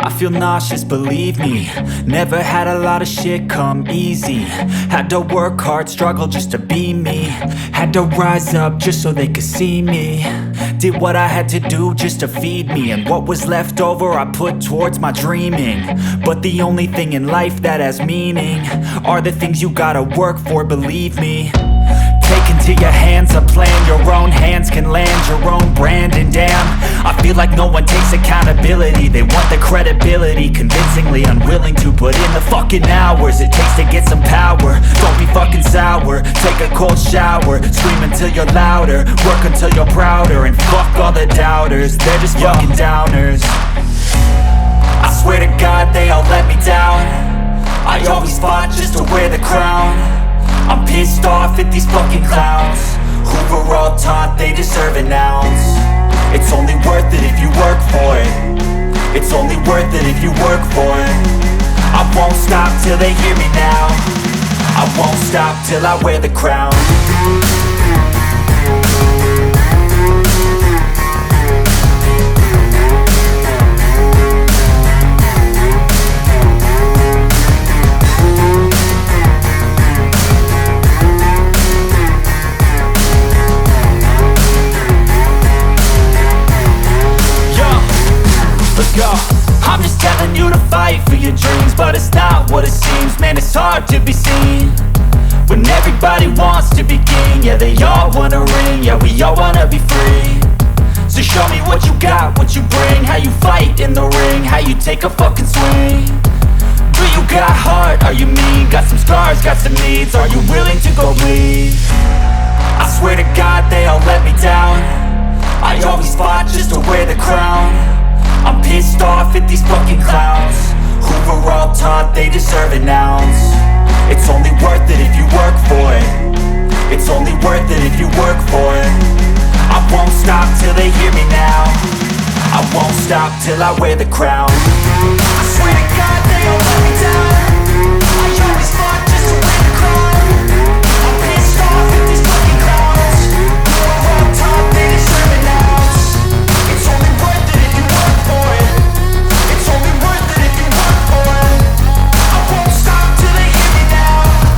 I feel nauseous, believe me. Never had a lot of shit come easy. Had to work hard, struggle just to be me. Had to rise up just so they could see me. Did what I had to do just to feed me, and what was left over I put towards my dreaming. But the only thing in life that has meaning are the things you gotta work for, believe me. Take into your hands a plan, your own hands can land your own brand. And damn, I feel like no one takes accountability. They want the credibility, convincingly unwilling to put in the fucking hours it takes to get some power. Don't be fucking sour, take a cold shower. Scream until you're louder, work until you're prouder. And fuck all the doubters, they're just fucking downers. I swear to God they all let me down. I always fought just to wear the crown. I'm pissed off at these fucking clowns who were all taught they deserve an ounce. It's only worth it if you work for it. It's only worth it if you work for it. I won't stop till they hear me now. I won't stop till I wear the crown. I'm just telling you to fight for your dreams, but it's not what it seems. Man, it's hard to be seen when everybody wants to be king. Yeah, they all wanna ring, yeah, we all wanna be free. So show me what you got, what you bring, how you fight in the ring, how you take a fucking swing. Do you got heart, are you mean? Got some scars, got some needs, are you willing to go bleed? I swear to God they all let me down. I always fought just to wear the crown. I'm pissed off at these fucking clowns who were all taught they deserve an ounce. It's only worth it if you work for it. It's only worth it if you work for it. I won't stop till they hear me now. I won't stop till I wear the crown. I swear to God